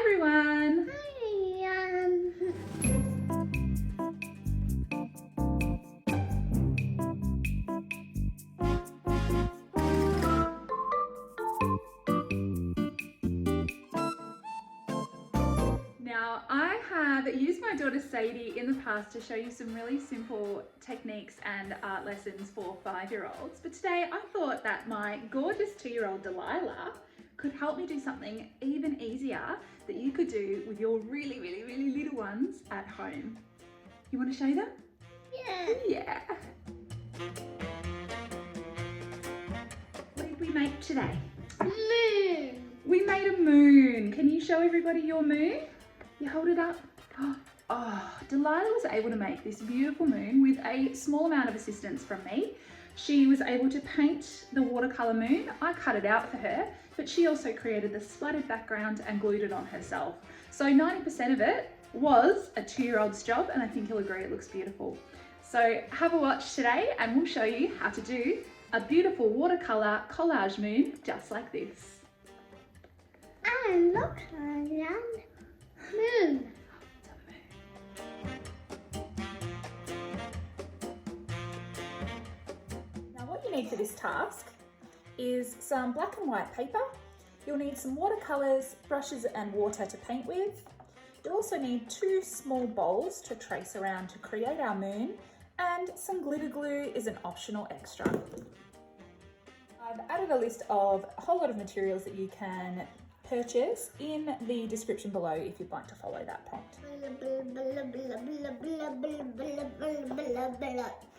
everyone. Hi. Now, I have used my daughter Sadie in the past to show you some really simple techniques and art lessons for 5-year-olds. But today I thought that my gorgeous 2-year-old Delilah could help me do something even easier that you could do with your really little ones at home. You want to show them? Yeah. Yeah. What did we make today? Moon. We made a moon. Can you show everybody your moon? You hold it up. Oh, Delilah was able to make this beautiful moon with a small amount of assistance from me. She was able to paint the watercolour moon. I cut it out for her, but she also created the splattered background and glued it on herself. So 90% of it was a 2-year-old's job, and I think you'll agree it looks beautiful. So have a watch today and we'll show you how to do a beautiful watercolour collage moon just like this. And look around moon. Now what you need for this task is some black and white paper. You'll need some watercolours, brushes and water to paint with. You'll also need 2 small bowls to trace around to create our moon, and some glitter glue is an optional extra. I've added a list of a whole lot of materials that you can purchase in the description below if you'd like to follow that prompt.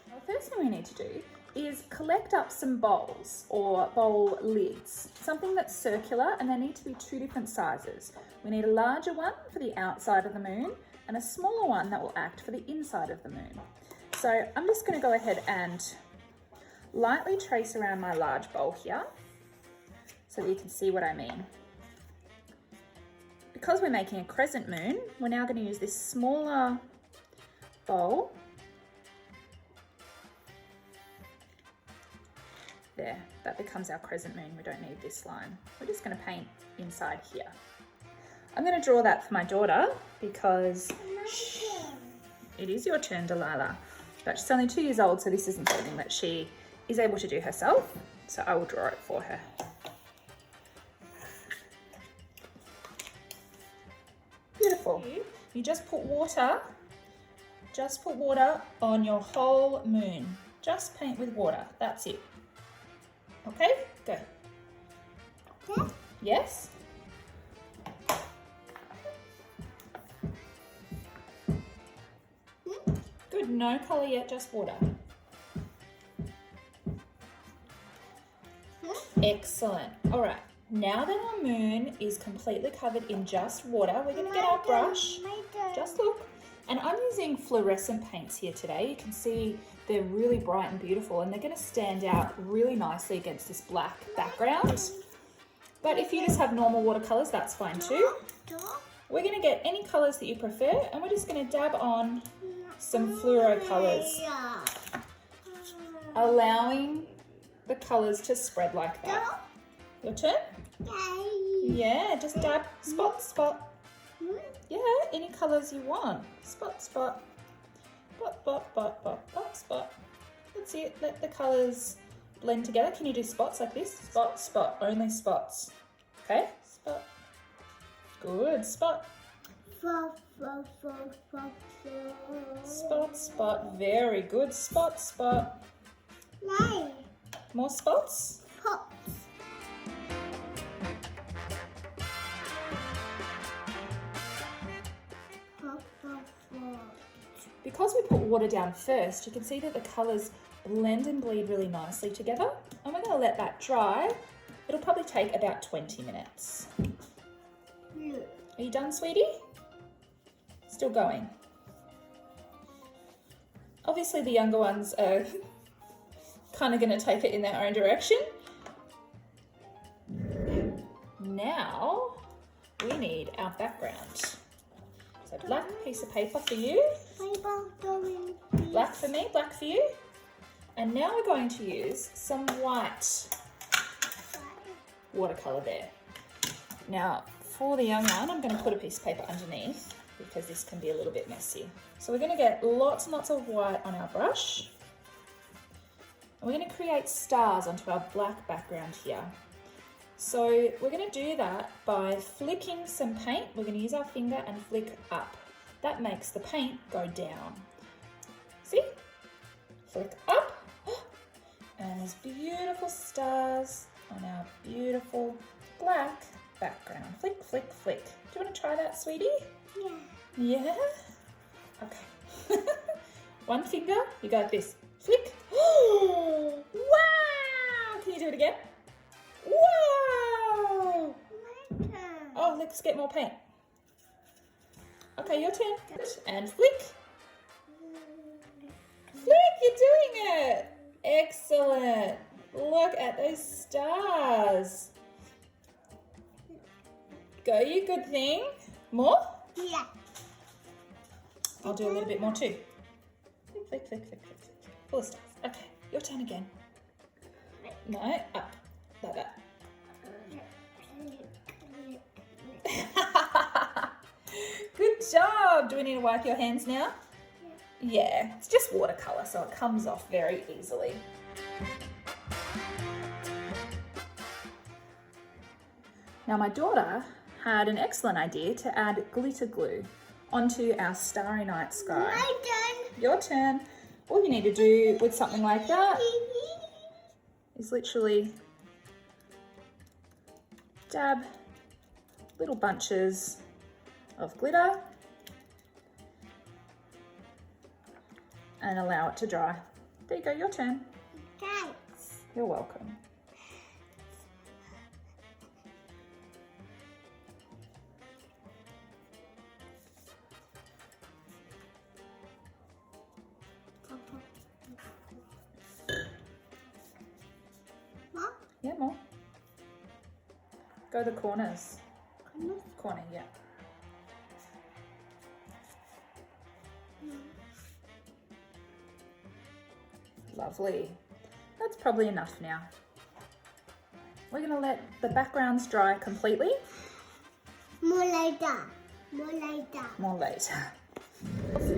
The first thing we need to do is collect up some bowls or bowl lids, something that's circular, and they need to be 2 different sizes. We need a larger one for the outside of the moon and a smaller one that will act for the inside of the moon. So I'm just going to go ahead and lightly trace around my large bowl here so that you can see what I mean. Because we're making a crescent moon, we're now going to use this smaller bowl. There, that becomes our crescent moon. We don't need this line. We're just going to paint inside here. I'm going to draw that for my daughter because it is your turn, Delilah. But she's only 2 years old, so this isn't something that she is able to do herself. So I will draw it for her. Beautiful. You just put water on your whole moon. Just paint with water, that's it. Okay, go. Okay. Yes? Good, no colour yet, just water. Excellent. All right, now that our moon is completely covered in just water, we're going to get our brush. Just look. And I'm using fluorescent paints here today. You can see they're really bright and beautiful, and they're going to stand out really nicely against this black background. But if you just have normal watercolours, that's fine too. We're going to get any colours that you prefer, and we're just going to dab on some fluoro colours, allowing the colours to spread like that. Your turn? Yeah, just dab, spot, spot. Yeah, any colours you want. Spot, spot. Spot, spot, spot, spot, spot, spot. That's it. Let the colours blend together. Can you do spots like this? Spot, spot. Only spots. Okay? Spot. Good. Spot. Spot, spot. Very good. Spot, spot. More spots? Because we put water down first, you can see that the colours blend and bleed really nicely together. And we're going to let that dry. It'll probably take about 20 minutes. Are you done, sweetie? Still going. Obviously the younger ones are kind of going to take it in their own direction. Now we need our background. So black piece of paper for you, black for me, black for you. And now we're going to use some white watercolour there. Now for the young one, I'm going to put a piece of paper underneath because this can be a little bit messy. So we're going to get lots and lots of white on our brush. And we're going to create stars onto our black background here. So we're going to do that by flicking some paint. We're going to use our finger and flick up. That makes the paint go down. See? Flick up. And there's beautiful stars on our beautiful black background. Flick, flick, flick. Do you want to try that, sweetie? Yeah. Yeah? Okay. One finger, you go like this. Flick. Wow! Can you do it again? Wow! My turn. Oh, let's get more paint. Okay, your turn. And flick. Flick, you're doing it. Excellent. Look at those stars. Go, you good thing. More? Yeah. I'll do a little bit more too. Flick, flick, flick, flick, flick, flick. Full of stars. Okay, your turn again. No, up. Like that. Good job. Do we need to wipe your hands now? Yeah, it's just watercolour, so it comes off very easily. Now my daughter had an excellent idea to add glitter glue onto our starry night sky. My turn. Your turn. All you need to do with something like that is literally dab little bunches of glitter and allow it to dry. There you go, your turn. Thanks. You're welcome. Mom? Yeah, more. Go the corners. Corner, yeah. Lovely. That's probably enough now. We're going to let the backgrounds dry completely. More later. More later. More later.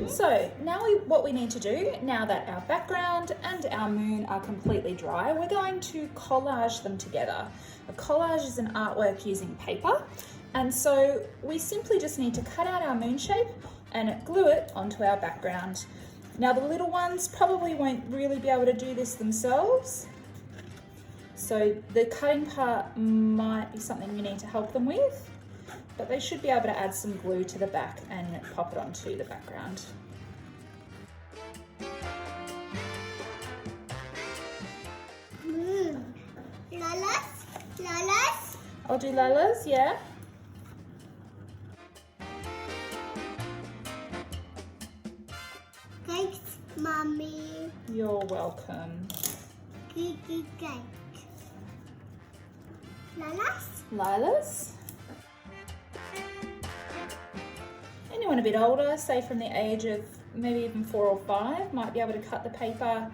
So now what we need to do, now that our background and our moon are completely dry, we're going to collage them together. A collage is an artwork using paper, and so we simply just need to cut out our moon shape and glue it onto our background. Now the little ones probably won't really be able to do this themselves, so the cutting part might be something you need to help them with, but they should be able to add some glue to the back and pop it onto the background. Lalas? Lalas? I'll do Lala's, yeah. Thanks, Mommy. You're welcome. Kiki cake. Lalas? Lila's. Anyone a bit older, say from the age of maybe even 4 or 5, might be able to cut the paper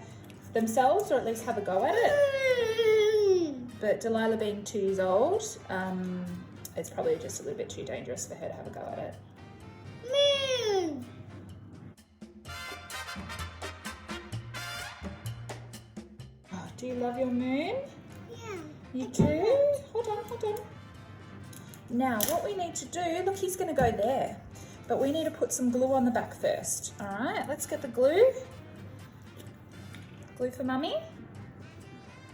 themselves or at least have a go at it. But Delilah being 2 years old, it's probably just a little bit too dangerous for her to have a go at it. Moon. Oh, do you love your moon? Yeah. You do? Hold on, hold on. Now, what we need to do, look, he's going to go there. But we need to put some glue on the back first. All right, let's get the glue. Glue for Mummy.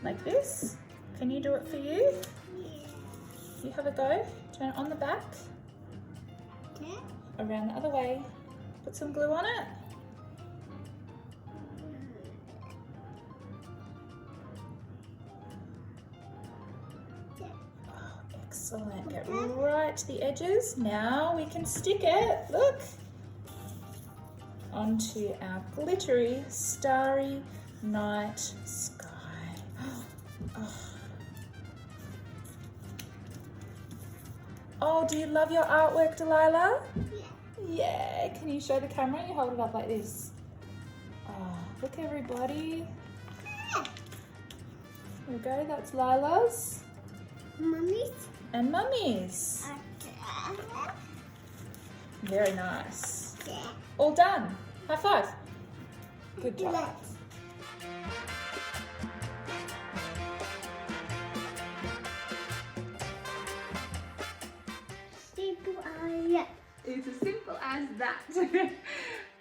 Like this. Can you do it for you? Yeah. You have a go. Turn it on the back. Okay. Around the other way. Put some glue on it. Oh, excellent. Get right to the edges. Now we can stick it, look, onto our glittery, starry night sky. Oh. Oh, do you love your artwork, Delilah? Yeah. Yeah. Can you show the camera? You hold it up like this. Oh, look, everybody. Yeah. There we go. That's Lila's Mommy's. and Mummy's. Very nice. Yeah. All done. High five. Good job. Let's. Simple as It's as simple as that.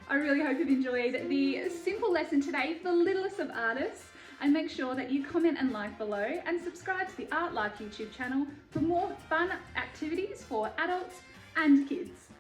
I really hope you've enjoyed the simple lesson today for the littlest of artists. And make sure that you comment and like below and subscribe to the Artlife YouTube channel for more fun activities for adults and kids.